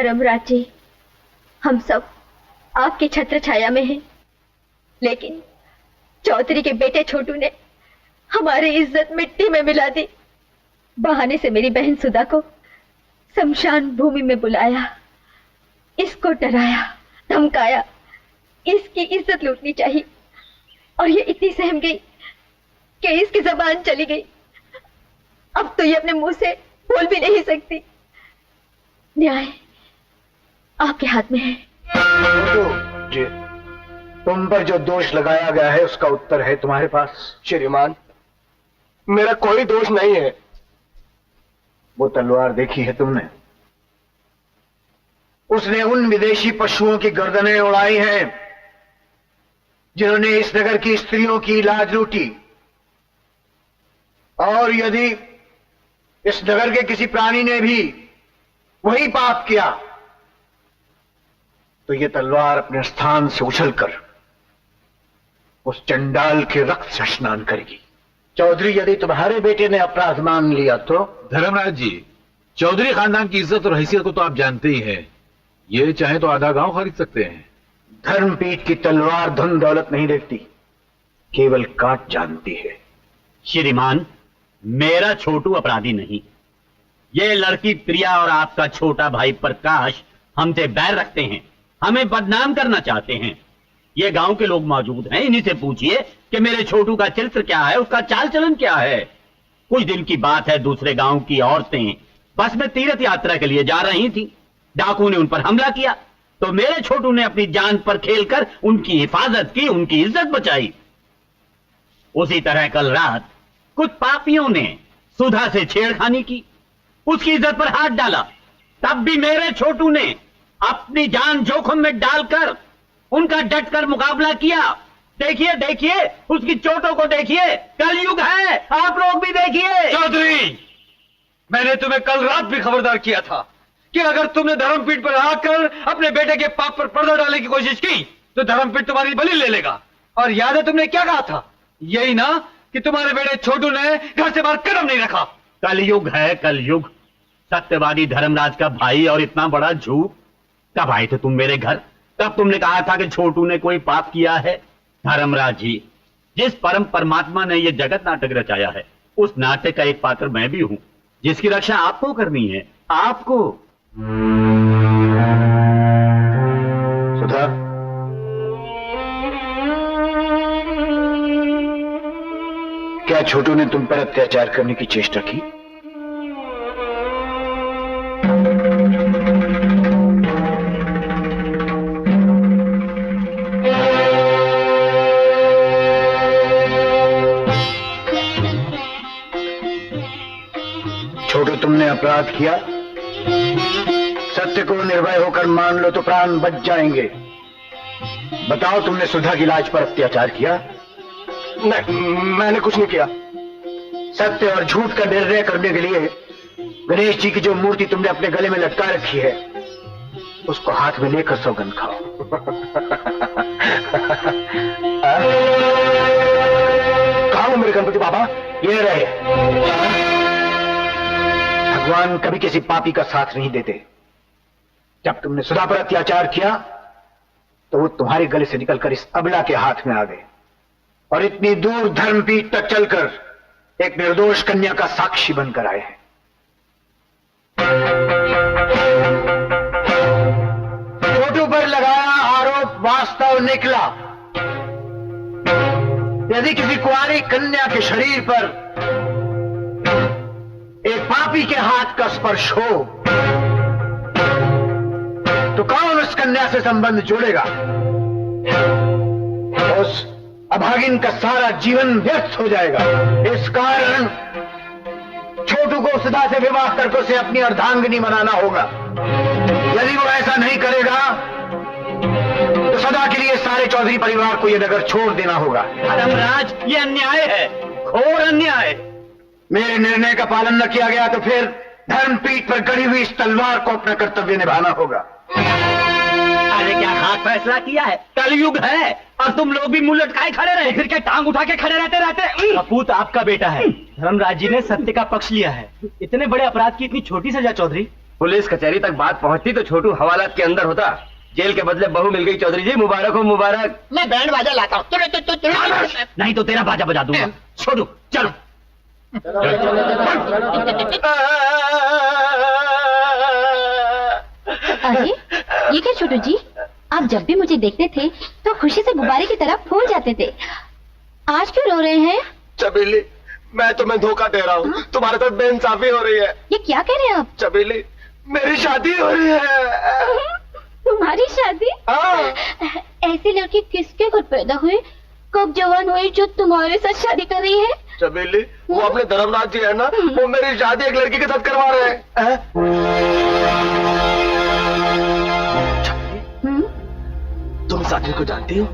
धर्मराज जी, हम सब आपकी छत्र छाया में हैं, लेकिन चौधरी के बेटे छोटू ने हमारी इज्जत मिट्टी में मिला दी। बहाने से मेरी बहन सुधा को शमशान भूमि में बुलाया, इसको डराया धमकाया, इसकी इज्जत लूटनी चाहिए, और ये इतनी सहम गई कि इसकी जबान चली गई। अब तो ये अपने मुंह से बोल भी नहीं सकती। न्याय आपके हाथ में है। जी, तुम पर जो दोष लगाया गया है उसका उत्तर है तुम्हारे पास। श्रीमान, मेरा कोई दोष नहीं है। वो तलवार देखी है तुमने? उसने उन विदेशी पशुओं की गर्दनें उड़ाई हैं जिन्होंने इस नगर की स्त्रियों की लाज लूटी। और यदि इस नगर के किसी प्राणी ने भी वही पाप किया तो यह तलवार अपने स्थान से उछलकर उस चंडाल के रक्त से स्नान करेगी। चौधरी, यदि तुम्हारे बेटे ने अपराध मान लिया तो? धर्मराज जी, चौधरी खानदान की इज्जत और हैसियत को तो आप जानते ही हैं। ये चाहे तो आधा गांव खरीद सकते हैं। धर्मपीठ की तलवार धन दौलत नहीं देखती, केवल काट जानती है। श्रीमान, मेरा छोटू अपराधी नहीं। ये लड़की प्रिया और आपका छोटा भाई प्रकाश हमसे बैर रखते हैं, हमें बदनाम करना चाहते हैं। ये गांव के लोग मौजूद हैं, इन्हीं से पूछिए कि मेरे छोटू का चरित्र क्या है, उसका चाल चलन क्या है। कुछ दिन की बात है, दूसरे गांव की औरतें बस में तीर्थ यात्रा के लिए जा रही थी। डाकू ने उन पर हमला किया तो मेरे छोटू ने अपनी जान पर खेलकर उनकी हिफाजत की, उनकी इज्जत बचाई। उसी तरह कल रात कुछ पापियों ने सुधा से छेड़खानी की, उसकी इज्जत पर हाथ डाला। तब भी मेरे छोटू ने अपनी जान जोखिम में डालकर उनका डटकर मुकाबला किया। देखिए देखिए, उसकी चोटों को देखिए, कलयुग है, आप लोग भी देखिए। चौधरी, मैंने तुम्हें कल रात भी खबरदार किया था कि अगर तुमने धर्मपीठ पर आकर अपने बेटे के पाप पर पर्दा डालने की कोशिश की तो धर्मपीठ तुम्हारी बलि ले लेगा। और याद है तुमने क्या कहा था? यही ना कि तुम्हारे बेटे छोटू ने घर से बाहर कदम नहीं रखा। कलयुग है, कलयुग। सत्यवादी धर्मराज का भाई और इतना बड़ा झूठ। कब आए थे तुम मेरे घर? तब तुमने कहा था कि छोटू ने कोई पाप किया है। धर्मराज जी, जिस परम परमात्मा ने यह जगत नाटक रचाया है, उस नाटक का एक पात्र मैं भी हूं, जिसकी रक्षा आपको करनी है, आपको। सुधा, क्या छोटू ने तुम पर अत्याचार करने की चेष्टा की? छोटू, तुमने अपराध किया, सत्य को निर्भय होकर मान लो तो प्राण बच जाएंगे। बताओ, तुमने सुधा की लाज पर अत्याचार किया? नहीं, मैंने कुछ नहीं किया। सत्य और झूठ का निर्णय करने के लिए गणेश जी की जो मूर्ति तुमने अपने गले में लटका रखी है, उसको हाथ में लेकर सौगंध खाओ। खाओ मेरे गणपति बाबा, ये रहे। भगवान कभी किसी पापी का साथ नहीं देते। जब तुमने सुधा पर अत्याचार किया तो वो तुम्हारे गले से निकलकर इस अबला के हाथ में आ गए और इतनी दूर धर्मपीठ तक चलकर एक निर्दोष कन्या का साक्षी बनकर आए हैं। छोटू पर लगाया आरोप वास्तव निकला। यदि किसी कुंवारी कन्या के शरीर पर एक पापी के हाथ का स्पर्श हो तो कौन उस कन्या से संबंध जोड़ेगा? उस अभागिन का सारा जीवन व्यर्थ हो जाएगा। इस कारण छोटू को सुधा से विवाह करके उसे अपनी अर्धांगिनी बनाना होगा। यदि वो ऐसा नहीं करेगा तो सदा के लिए सारे चौधरी परिवार को यह नगर छोड़ देना होगा। धर्मराज, ये अन्याय है, घोर अन्याय। मेरे निर्णय का पालन न किया गया तो फिर धर्मपीठ पर गड़ी हुई इस तलवार को अपना कर्तव्य निभाना होगा। अरे क्या खास फैसला किया है? कलयुग है और तुम लोग भी मुंह लटकाए खड़े रहे, फिर क्या टांग उठा के खड़े रहते। कपूत आपका बेटा है, धर्मराज जी ने सत्य का पक्ष लिया है। इतने बड़े अपराध की इतनी छोटी सजा चौधरी। पुलिस कचहरी तक बात पहुंचती तो छोटू हवालात के अंदर होता। जेल के बदले बहू मिल गई चौधरी जी, मुबारक हो मुबारक। मैं बैंड बाजा लाता हूँ। नहीं तो तेरा बाजा बजा दूंगा। छोड़ो चलो। अरे ये क्या छोटू जी, आप जब भी मुझे देखते थे तो खुशी से गुब्बारे की तरह फूल जाते थे, आज क्यों रो रहे हैं? चबेली, मैं तुम्हें धोखा दे रहा हूँ। तुम्हारे साथ बेइंसाफी हो रही है। ये क्या कह रहे हैं आप? चबेली, मेरी शादी हो रही है। तुम्हारी शादी? हाँ। ऐसी लड़की किसके घर पैदा हुई, कब जवान हुई जो तुम्हारे साथ शादी कर रही है? चबेली, वो अपने धर्मराज जी है ना, वो मेरी शादी एक लड़की के साथ करवा रहे हैं। तुम इस आदमी को जानती हो?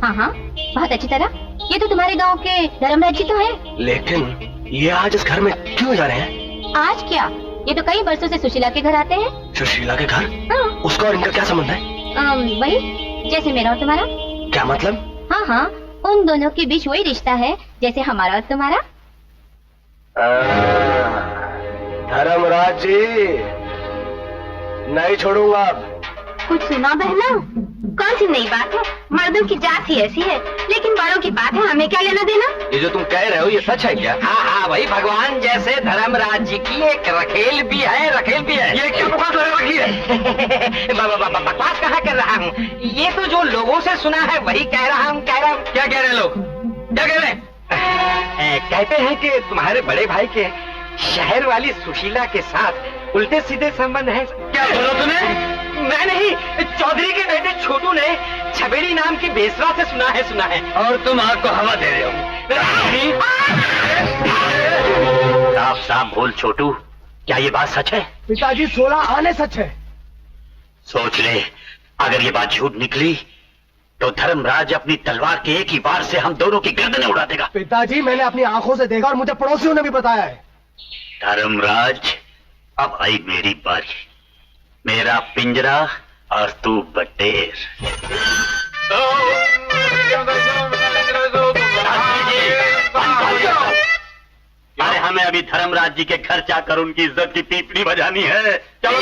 हाँ हाँ, बहुत अच्छी तरह। ये तो तुम्हारे गांव के धर्मराज जी तो है। लेकिन ये आज इस घर में क्यों जा रहे हैं? आज क्या, ये तो कई वर्षों से सुशीला के घर आते हैं। सुशीला के घर? हाँ। उसका और इनका क्या संबंध है? वही जैसे मेरा और तुम्हारा। क्या मतलब? हाँ हाँ, उन दोनों के बीच वही रिश्ता है जैसे हमारा और तुम्हारा। धर्मराज जी, नहीं छोड़ूंगा अब। कुछ सुना बहना? कौन सी नई बात है? मर्दों की जात ही ऐसी है, लेकिन बड़ों की बात है, हमें क्या लेना देना? ये जो तुम कह रहे हो ये सच है क्या? हाँ हाँ भाई, भगवान जैसे धर्मराज जी की एक रखेल भी है, रखेल भी है। ये क्या बकवास लगा रखी है? बकवास कहाँ कर रहा हूँ, ये तो जो लोगों से सुना है वही कह रहा हूँ। क्या कह रहे हैं लोग? क्या कह रहे हैं? कहते हैं कि तुम्हारे बड़े भाई के शहर वाली सुशीला के साथ उल्टे सीधे संबंध है। क्या बोलो तूने? मैं नहीं, चौधरी के बेटे छोटू ने छबेली नाम की बेसरा से सुना है। और तुम आग को हवा दे रहे हो। साफ साफ बोल छोटू, क्या ये बात सच है? पिताजी, 16 आने सच है। सोच ले, अगर ये बात झूठ निकली तो धर्मराज अपनी तलवार के एक ही वार से हम दोनों की गर्दनें उड़ा देगा। पिताजी, मैंने अपनी आंखों से देखा और मुझे पड़ोसियों ने भी बताया है। धर्मराज, अब आई मेरी बारी। मेरा पिंजरा और तू बटेर। अरे हमें अभी धर्मराज जी के घर जाकर उनकी इज्जत की पीपड़ी बजानी है। चलो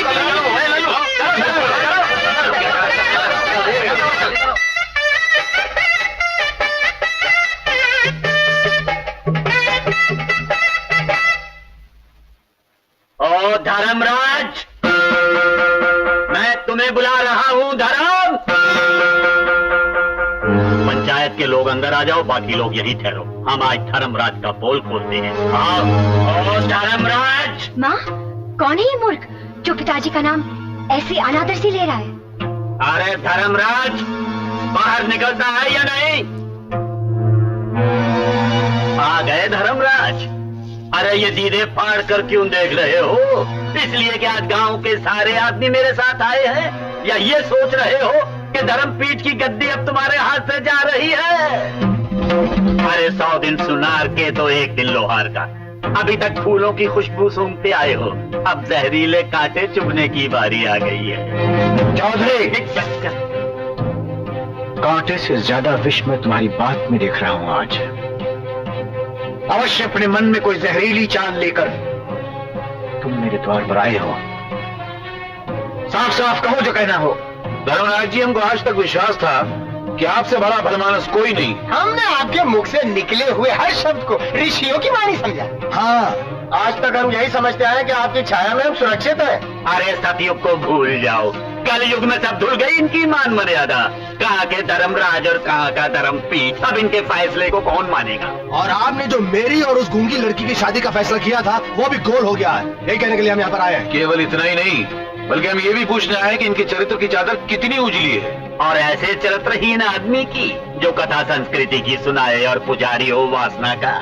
ओ धर्मराज, मैं तुम्हें बुला रहा हूं। धर्म, पंचायत के लोग अंदर आ जाओ, बाकी लोग यहीं ठहरो। हम आज धर्मराज का पोल खोलते हैं। आओ। ओ धर्मराज। माँ, कौन है ये मूर्ख जो पिताजी का नाम ऐसी अनादर से ले रहा है? अरे धर्मराज, बाहर निकलता है या नहीं? आ गए धर्मराज। अरे ये दीदे फाड़ कर क्यों देख रहे हो? इसलिए कि आज गांव के सारे आदमी मेरे साथ आए हैं, या ये सोच रहे हो कि धर्मपीठ की गद्दी अब तुम्हारे हाथ से जा रही है? अरे 100 दिन सुनार के तो एक दिन लोहार का। अभी तक फूलों की खुशबू सूंघते आए हो, अब जहरीले कांटे चुभने की बारी आ गई है। चौधरी, कांटे से ज्यादा विष मैं तुम्हारी बात में देख रहा हूं आज। अवश्य अपने मन में कोई जहरीली चाल लेकर तुम मेरे द्वार पर आए हो। साफ साफ कहो जो कहना हो। धर्मराज जी, हमको आज तक विश्वास था कि आपसे बड़ा भलमानस कोई नहीं। हमने आपके मुख से निकले हुए हर शब्द को ऋषियों की वाणी समझा। हाँ, आज तक हम यही समझते आए कि आपकी छाया में हम सुरक्षित हैं। अरे सतयुग को भूल जाओ, कल युग में सब धुल गई इनकी मान मर्यादा। कहाँ के धर्मराज और कहाँ का धर्मपीठ, अब इनके फैसले को कौन मानेगा? और आपने जो मेरी और उस गूंगी लड़की की शादी का फैसला किया था वो भी गोल हो गया है। यही कहने के लिए हम यहाँ पर आए हैं। केवल इतना ही नहीं, बल्कि हम ये भी पूछना है कि इनके चरित्र की चादर कितनी उजली है। और ऐसे चरित्रहीन आदमी की जो कथा संस्कृति की सुनाए और पुजारी हो वासना का।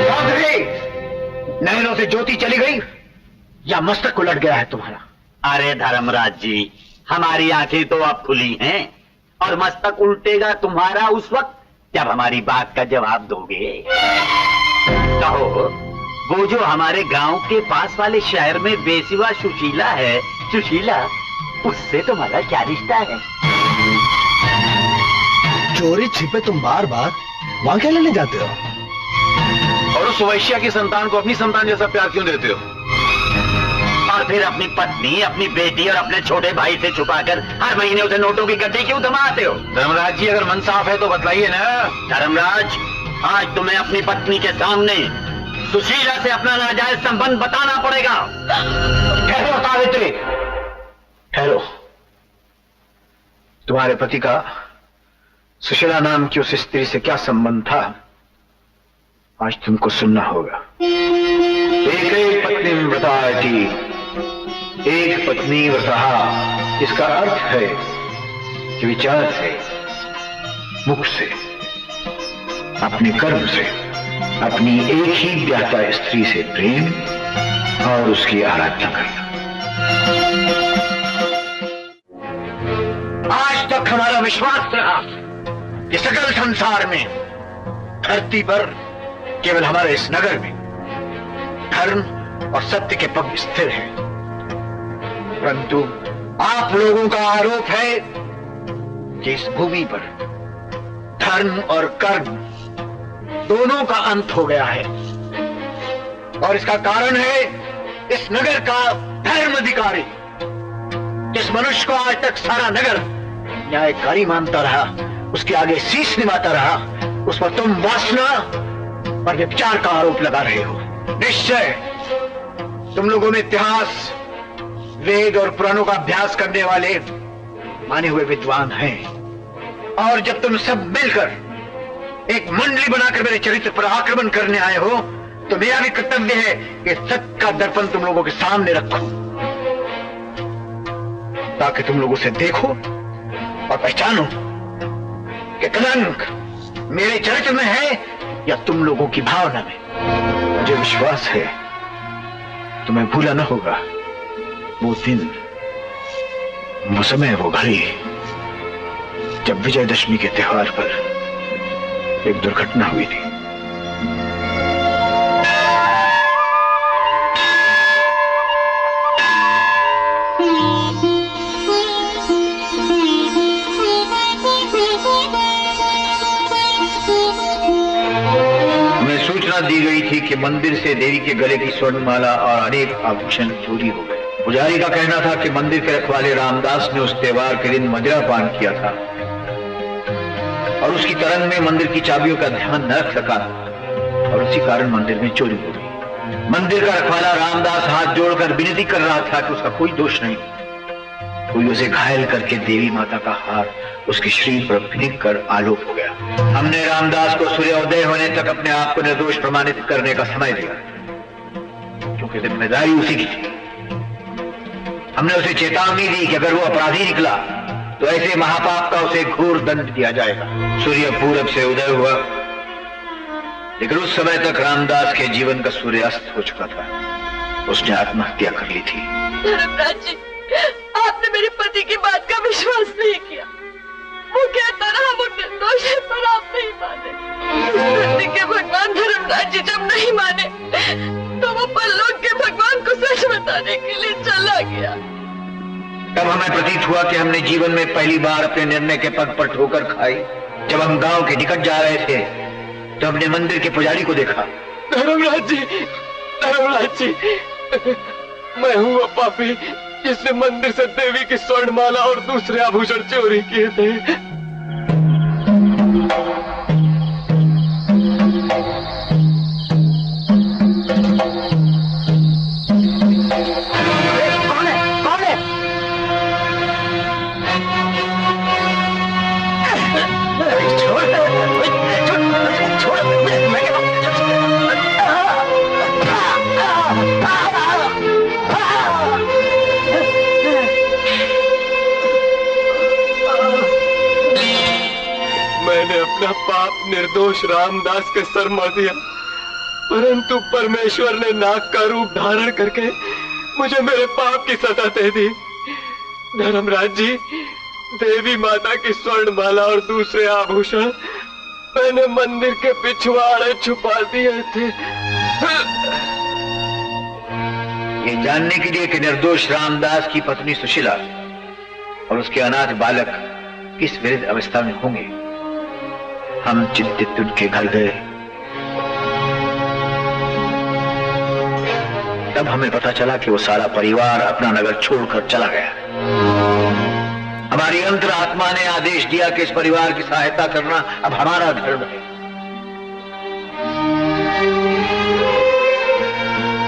चौधरी, नैनों से ज्योति चली गई या मस्तक उलट गया है तुम्हारा? अरे धर्मराज जी, हमारी आंखें तो अब खुली हैं और मस्तक उल्टेगा तुम्हारा उस वक्त जब हमारी बात का जवाब दोगे। कहो, वो जो हमारे गांव के पास वाले शहर में बेसिवा सुशीला है, सुशीला, उससे तुम्हारा क्या रिश्ता है? चोरी छिपे तुम बार बार वहां क्या लेने जाते हो? और उस वैश्या की संतान को अपनी संतान जैसा प्यार क्यों देते हो? और और फिर अपनी पत्नी, अपनी बेटी और अपने छोटे भाई से छुपाकर हर महीने उसे नोटों की गड्डी क्यों थमाते हो? धर्मराज जी, अगर मन साफ है तो बतलाइए ना। धर्मराज, आज तुम्हें अपनी पत्नी के सामने सुशीला से अपना नाजायज संबंध बताना पड़ेगा। ठहरो सावित्री, ठहरो। तुम्हारे पति का सुशीला नाम की उस स्त्री से क्या संबंध था, आज तुमको सुनना होगा। एक पत्नी व्रताटी, एक पत्नी व्रतः, इसका अर्थ है कि विचार से, मुख से, अपने कर्म से अपनी एक ही व्याता स्त्री से प्रेम और उसकी आराधना करना। आज तक हमारा विश्वास रहा कि सकल संसार में, धरती पर, केवल हमारे इस नगर में धर्म और सत्य के पग स्थिर हैं। परंतु आप लोगों का आरोप है कि इस भूमि पर धर्म और कर्म दोनों का अंत हो गया है, और इसका कारण है इस नगर का धर्म अधिकारी, जिस मनुष्य को आज तक सारा नगर न्यायकारी मानता रहा, उसके आगे शीश निभाता रहा, उस पर तुम वासना और व्यभिचार का आरोप लगा रहे हो। निश्चय तुम लोगों में इतिहास, वेद और पुराणों का अभ्यास करने वाले माने हुए विद्वान हैं, और जब तुम सब मिलकर एक मंडली बनाकर मेरे चरित्र पर आक्रमण करने आए हो, तो मेरा भी कर्तव्य है कि सत्य का दर्पण तुम लोगों के सामने रखूं, ताकि तुम लोग उसे देखो और पहचानो कि कलंक मेरे चरित्र में है या तुम लोगों की भावना में। मुझे विश्वास है तुम्हें भूला न होगा वो दिन, वो समय, वो घड़ी जब विजयदशमी के त्योहार पर एक दुर्घटना हुई थी। हमें सूचना दी गई थी कि मंदिर से देवी के गले की स्वर्णमाला और अनेक आभूषण चोरी हो गए। पुजारी का कहना था कि मंदिर के रखवाले रामदास ने उस त्योहार के दिन मदिरा पान किया था और उसकी तरंग में मंदिर की चाबियों का ध्यान न रख सका, और उसी कारण मंदिर में चोरी हो गई। मंदिर का रखवाला रामदास हाथ जोड़कर विनती कर रहा था कि उसका कोई दोष नहीं, कोई उसे घायल करके देवी माता का हार उसके शरीर पर फेंक कर आलोक हो गया। हमने रामदास को सूर्योदय होने तक अपने आप को निर्दोष प्रमाणित करने का समय दिया, क्योंकि जिम्मेदारी उसी की थी। हमने उसे चेतावनी दी कि अगर वो अपराधी निकला तो ऐसे महापाप का उसे घोर दंड दिया जाएगा। सूर्य पूरब से उदय हुआ, लेकिन उस समय तक रामदास के जीवन का सूर्य अस्त हो चुका था। उसने आत्महत्या कर ली थी। धर्मराज जी, आपने मेरे पति की बात का विश्वास नहीं किया। वो कहता रहा वो निर्दोष है, पर आप नहीं माने। इस धरती के भगवान धर्मराज जी जब नहीं माने, तो वो परलोक के भगवान को सच बताने के लिए चला गया। तब हमें प्रतीत हुआ कि हमने जीवन में पहली बार अपने निर्णय के पग पर ठोकर खाई। जब हम गांव के निकट जा रहे थे, तो हमने मंदिर के पुजारी को देखा। धर्मराज जी, मैं हूँ वो पापी जिसने मंदिर से देवी की स्वर्णमाला और दूसरे आभूषण चोरी किए थे। अपना पाप निर्दोष रामदास के सर मार दिया, परंतु परमेश्वर ने नाग का रूप धारण करके मुझे मेरे पाप की सजा दे दी। धर्मराज जी, देवी माता की स्वर्णमाला और दूसरे आभूषण मैंने मंदिर के पिछवाड़े छुपा दिए थे। ये जानने के लिए कि निर्दोष रामदास की पत्नी सुशीला और उसके अनाथ बालक किस विरुद्ध अवस्था में होंगे, हम चिंतित उनके घर गए। तब हमें पता चला कि वो सारा परिवार अपना नगर छोड़कर चला गया। हमारी अंतरात्मा ने आदेश दिया कि इस परिवार की सहायता करना अब हमारा धर्म है।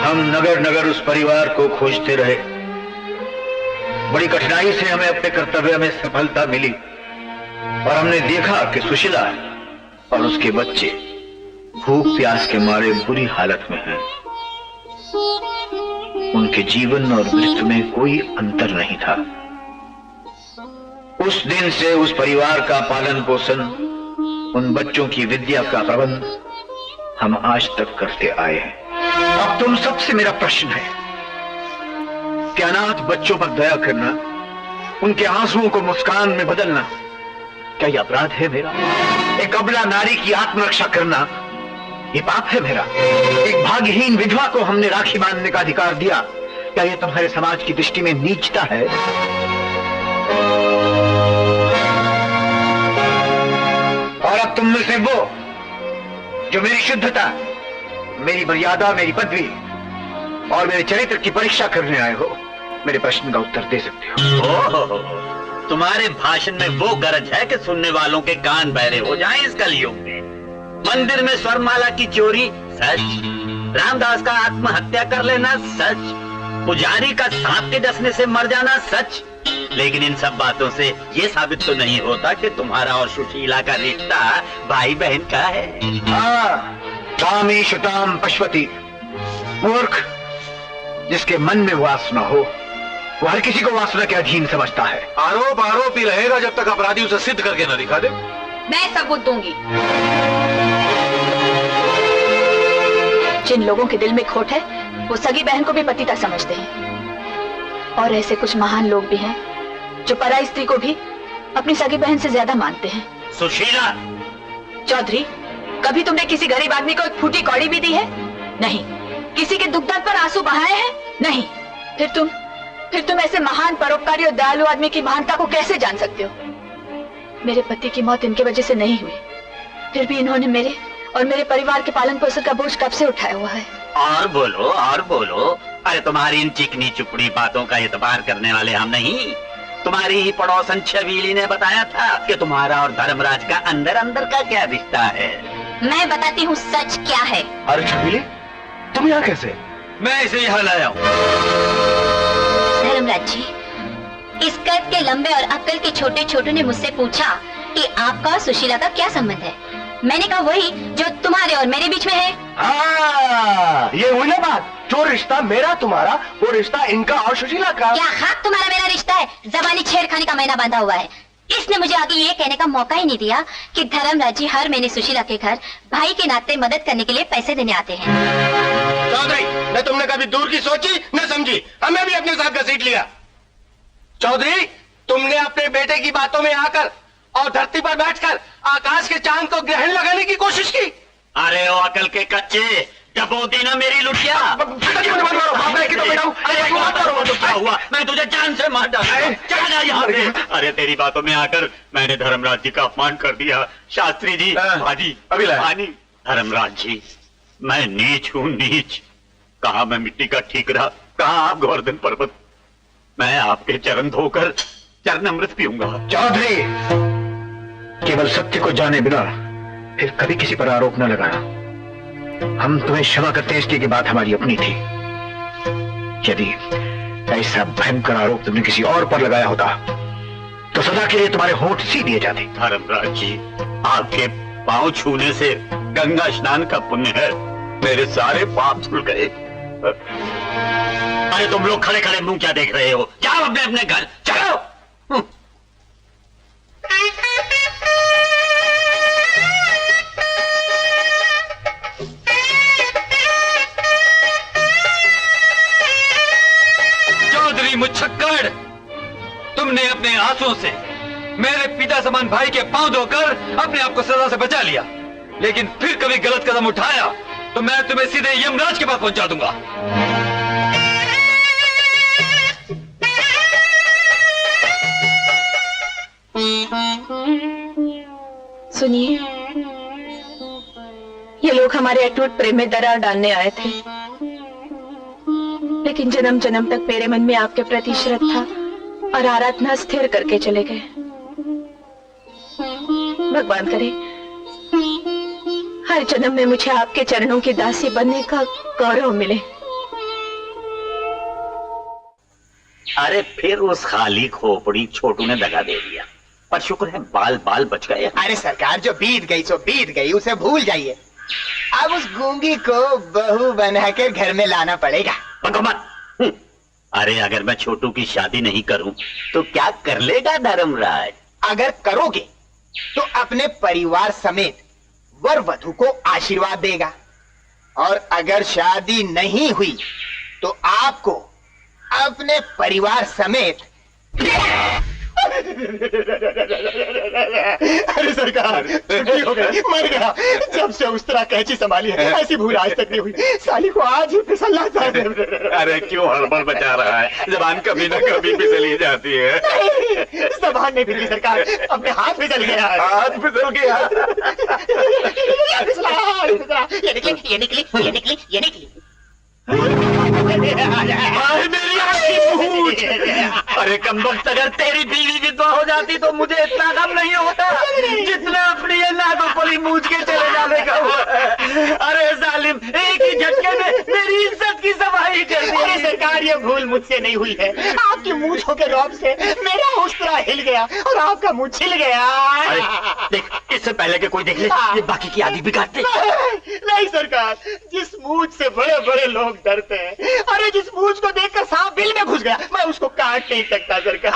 हम नगर नगर उस परिवार को खोजते रहे। बड़ी कठिनाई से हमें अपने कर्तव्य में सफलता मिली और हमने देखा कि सुशीला और उसके बच्चे भूख प्यास के मारे बुरी हालत में हैं। उनके जीवन और मृत्यु में कोई अंतर नहीं था। उस दिन से उस परिवार का पालन पोषण, उन बच्चों की विद्या का प्रबंध हम आज तक करते आए हैं। अब तुम सबसे मेरा प्रश्न है कि अनाथ बच्चों पर दया करना, उनके आंसुओं को मुस्कान में बदलना, क्या यह अपराध है मेरा? एक अबला नारी की आत्मरक्षा करना, ये पाप है मेरा? एक भाग्यहीन विधवा को हमने राखी बांधने का अधिकार दिया, क्या यह तुम्हारे समाज की दृष्टि में नीचता है? और अब तुम में से वो जो मेरी शुद्धता, मेरी मर्यादा, मेरी पदवी और मेरे चरित्र की परीक्षा करने आए हो, मेरे प्रश्न का उत्तर दे सकते हो। तुम्हारे भाषण में वो गरज है कि सुनने वालों के कान बहरे हो जाएं इस कलयुग में। मंदिर में स्वरमाला की चोरी सच, रामदास का आत्महत्या कर लेना सच, पुजारी का सांप के डसने से मर जाना सच, लेकिन इन सब बातों से ये साबित तो नहीं होता कि तुम्हारा और सुशीला का रिश्ता भाई बहन का है। कामी शुताम पशुपति, मूर्ख, जिसके मन में वासना हो वो हर किसी को वासना के अधीन समझता है। आरोप आरोप ही रहेगा जब तक अपराधी उसे सिद्ध करके न दिखा दे। मैं सबूत दूंगी। जिन लोगों के दिल में खोट है वो सगी बहन को भी पतिता समझते हैं, और ऐसे कुछ महान लोग भी हैं जो पराई स्त्री को भी अपनी सगी बहन से ज्यादा मानते हैं। सुशीला! चौधरी, कभी तुमने किसी गरीब आदमी को एक फूटी कौड़ी भी दी है? नहीं। किसी के दुख दर्द पर आंसू बहाए हैं? नहीं। फिर तुम ऐसे महान परोपकारी और दयालु आदमी की महानता को कैसे जान सकते हो? मेरे पति की मौत इनके वजह से नहीं हुई, फिर भी इन्होंने मेरे और मेरे परिवार के पालन पोषण का बोझ कब से उठाया हुआ है। और बोलो और बोलो। अरे तुम्हारी इन चिकनी चुपड़ी बातों का एतबार करने वाले हम नहीं। तुम्हारी ही पड़ोसन छबीली ने बताया था कि तुम्हारा और धर्मराज का अंदर अंदर का क्या रिश्ता है। मैं बताती हूँ सच क्या है। अरे छबीली, तुम यहाँ कैसे? मैं इसे यहाँ लाया हूँ। धर्मराज जी, इस कद के लंबे और अक्ल के छोटे छोटू ने मुझसे पूछा कि आपका और सुशीला का क्या संबंध है। मैंने कहा वही जो तुम्हारे और मेरे बीच में है। हाँ, ये हुई ना बात। जो रिश्ता मेरा तुम्हारा, वो रिश्ता इनका और सुशीला का। क्या खाक तुम्हारा मेरा रिश्ता है? जबानी छेड़खानी का महीना बांधा हुआ है। इसने मुझे आगे ये कहने का मौका ही नहीं दिया कि धर्मराज जी हर महीने सुशीला के घर भाई के नाते मदद करने के लिए पैसे देने आते हैं। चौधरी, न तुमने कभी दूर की सोची न समझी, हमें भी अपने साथ घसीट लिया। चौधरी, तुमने अपने बेटे की बातों में आकर और धरती पर बैठकर आकाश के चांद को ग्रहण लगाने की कोशिश की। अरे ओ अकल के कच्चे, डबोती ना मेरी लुटिया। क्या हुआ? मैं तुझे जान से मार डालूंगा। चला जा यहाँ से। अरे तेरी बातों में आकर मैंने धर्मराज जी का अपमान कर दिया। शास्त्री जी, भाजी, अभी लाया। पानी। धर्मराज जी, मैं नीच हूँ नीच। कहा मैं मिट्टी का ठीकरा, कहा आप गोवर्धन पर्वत। मैं आपके चरण धोकर चरणामृत पीऊंगा। चौधरी, केवल सत्य को जाने बिना फिर कभी किसी पर आरोप न लगाना। हम तुम्हें क्षमा करते हैं इसलिए कि बात हमारी अपनी थी। यदि ऐसा भयंकर आरोप तुमने किसी और पर लगाया होता तो सदा के लिए तुम्हारे होंठ सी दिए जाते। धर्मराज जी, आपके पांव छूने से गंगा स्नान का पुण्य है। मेरे सारे पाप धुल गए। अरे तुम लोग खड़े खड़े मुंह क्या देख रहे हो? जाओ अपने अपने घर, चलो। चौधरी मुच्छक्कड़, तुमने अपने आंसुओं से मेरे पिता समान भाई के पांव धोकर अपने आप को सजा से बचा लिया, लेकिन फिर कभी गलत कदम उठाया तो मैं तुम्हें सीधे यमराज के पास पहुंचा दूंगा। सुनिए, ये लोग हमारे अटूट प्रेम में दरार डालने आए थे। लेकिन जन्म जन्म तक मेरे मन में आपके प्रति श्रद्धा और आराधना स्थिर करके चले गए। भगवान करे हर जन्म में मुझे आपके चरणों की दासी बनने का गौरव मिले। अरे फिर उस खाली खोपड़ी छोटू ने दगा दे दिया, पर शुक्र है बाल बाल बच गए। अरे सरकार, जो बीत गई सो बीत गई, उसे भूल जाइए। अब उस गूंगी को बहू बनाकर घर में लाना पड़ेगा। अरे अगर मैं छोटू की शादी नहीं करूं तो क्या कर लेगा धर्मराज? अगर करोगे तो अपने परिवार समेत वर वधू को आशीर्वाद देगा, और अगर शादी नहीं हुई तो आपको अपने परिवार समेत अरे सरकार, छुट्टी हो गई, मर गया। जब से उस तरह कैची संभाली है ऐसी भूल आज तक नहीं हुई। साली को आज ही फिसलना चाहिए। अरे क्यों हड़बड़ मचा रहा है? जबान कभी न कभी फिसली जाती है। नहीं, जबान नहीं फिसली सरकार, अपने हाथ फिसल गया। हाथ फिसल गया। ये निकली, ये निकली, ये निकली, ये निकली। अरे कमबख्त, अगर तेरी बीवी विधवा हो जाती तो मुझे इतना गम नहीं होता जितना अपनी ये नागोपली मूझ के चले जाने का हुआ। अरे जालिम, एक ही झटके में मेरी इज्जत की सफाई कर दी। अरे सरकार, ये भूल मुझसे नहीं हुई है। आपकी मूंछों के रौब से मेरा उस्तरा हिल गया और आपका मुंह छिल गया। अरे देख, इससे पहले कि कोई देख ले ये बाकी की आदि बिगाड़ते। नहीं सरकार, जिस मूंछ से बड़े बड़े लोग डरते हैं, अरे जिस मूंछ को देखकर सांप बिल में घुस गया, मैं उसको काट नहीं सकता सरकार।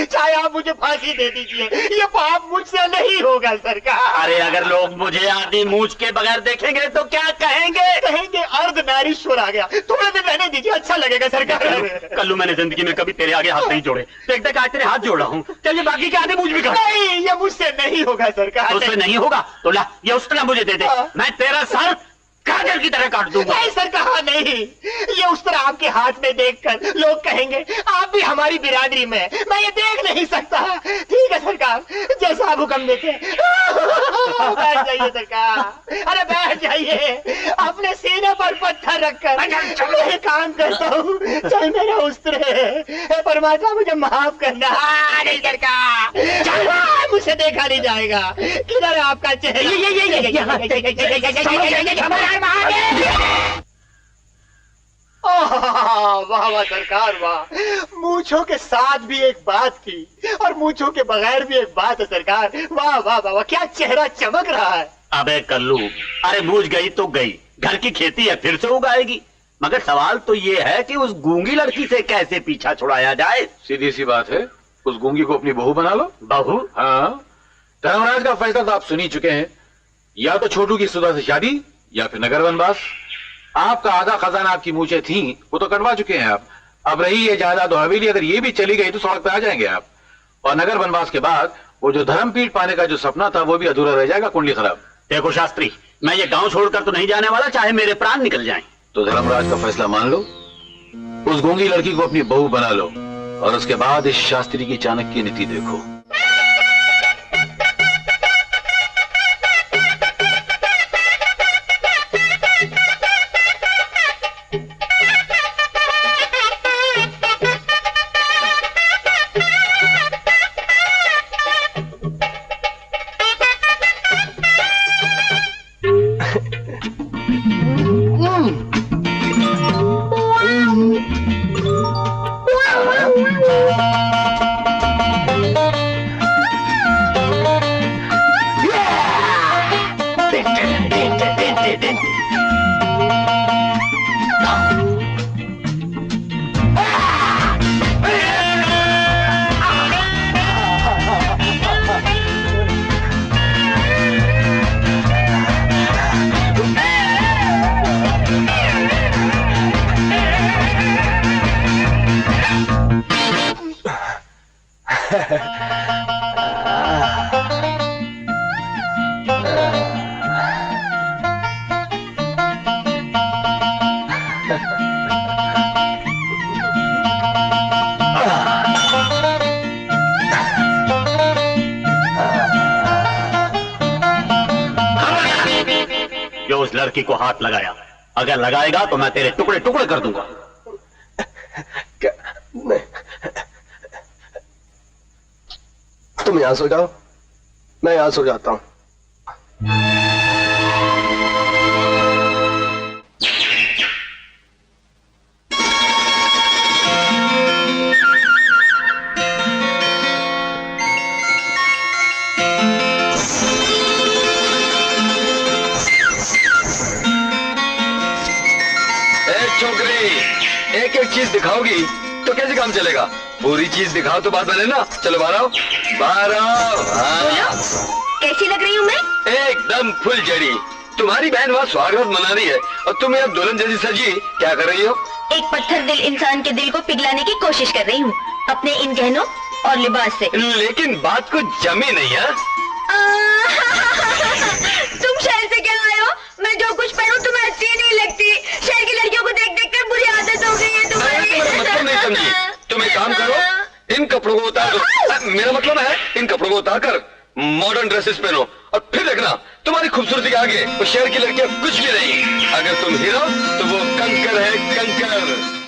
चाहे आप मुझे फांसी दे दीजिए, ये पाप मुझसे नहीं होगा सरकार। अरे अगर लोग मुझे आदि मूंछ के बगैर देखेंगे तो क्या कहेंगे? कहेंगे अर्ध नारीश्वर आ गया। थोड़े दिन रहने दीजिए, अच्छा लगेगा सरकार। कल्लू, मैंने जिंदगी में कभी तेरे आगे हाथ नहीं जोड़े, देख देख आज तेरे हाथ जोड़ रहा हूँ। चलिए बाकी के आदि मूंछ भी काट। नहीं, ये मुझसे नहीं होगा सरकार। उससे नहीं होगा तो ला ये उस्तरा मुझे दे दे, मैं तेरा सर काजल की तरह काट दूंगा। नहीं सर, कहा नहीं। ये उस तरह आपके हाथ में देखकर लोग कहेंगे आप भी हमारी बिरादरी में, मैं ये देख नहीं सकता। ठीक है सरकार, जैसा आप हुक्म देते। बैठ जाइए सरकार, अरे बैठ जाइए। अपने सीने पर पत्थर रखकर मैं काम करता हूँ। चल मेरा उस्तरे, परमात्मा मुझे माफ करना। नहीं सरकार, मुझसे देखा नहीं जाएगा। किधर आपका चेहरा? वाह वाह सरकार वाह, मूंछों के साथ भी एक बात थी और मूंछों के बगैर भी एक बात है सरकार। वाह वाह वाह वाह, क्या चेहरा चमक रहा है। अबे कल्लू, अरे मूंछ गई तो गई, घर की खेती है फिर से उगाएगी। मगर सवाल तो ये है कि उस गूंगी लड़की से कैसे पीछा छुड़ाया जाए। सीधी सी बात है, उस गूंगी को अपनी बहू बना लो। बहू? हाँ, धर्मराज का फैसला तो आप सुन ही चुके हैं। या तो छोटू की सुधा से शादी या फिर नगर वनवास। आपका आधा खजाना आपकी मूछें थी, वो तो कटवा चुके हैं आप। अब रही ये जायदाद और हवेली, अगर ये भी चली गई तो सड़क पे आ जाएंगे आप। और नगर वनवास के बाद वो जो धर्मपीठ पाने का जो सपना था वो भी अधूरा रह जाएगा, कुंडली खराब। देखो शास्त्री, मैं ये गांव छोड़कर तो नहीं जाने वाला, चाहे मेरे प्राण निकल जाएं। तो धर्मराज का फैसला मान लो, उस गूंगी लड़की को अपनी बहू बना लो, और उसके बाद इस शास्त्री की चाणक्य नीति देखो। जो उस लड़की को हाथ लगाया अगर लगाएगा तो मैं तेरे टुकड़े टुकड़े कर दूंगा। क्या? नहीं, तुम यहां सो जाओ, मैं यहां सो जाता हूं। एक एक चीज दिखाओगी तो कैसे काम चलेगा? पूरी चीज दिखाओ तो बात बने ना। चलो बाहर आओ, बाहर आओ। कैसी लग रही हूँ मैं? एकदम फुल जड़ी। तुम्हारी बहन वहाँ स्वागत मना रही है और तुम यहाँ दुल्हन जैसी सजी क्या कर रही हो? एक पत्थर दिल इंसान के दिल को पिघलाने की कोशिश कर रही हूँ अपने इन गहनों और लिबास से। लेकिन बात को जमी नहीं है। तुम शहर से क्या आए हो? मैं जो कुछ पहनूं तुम्हें अच्छी नहीं लगती। शहर की लड़कियों को देख देख कर बुरी आदत हो गई है तुम्हारी। मतलब नहीं समझी। तुम एक काम करो, इन कपड़ों को उतार दो। मेरा मतलब है इन कपड़ों को उतार कर मॉडर्न ड्रेसेस पहनो और फिर देखना तुम्हारी खूबसूरती के आगे वो शहर की लड़कियां कुछ भी नहीं। अगर तुम हीरो तो वो कंकर है, कंकर।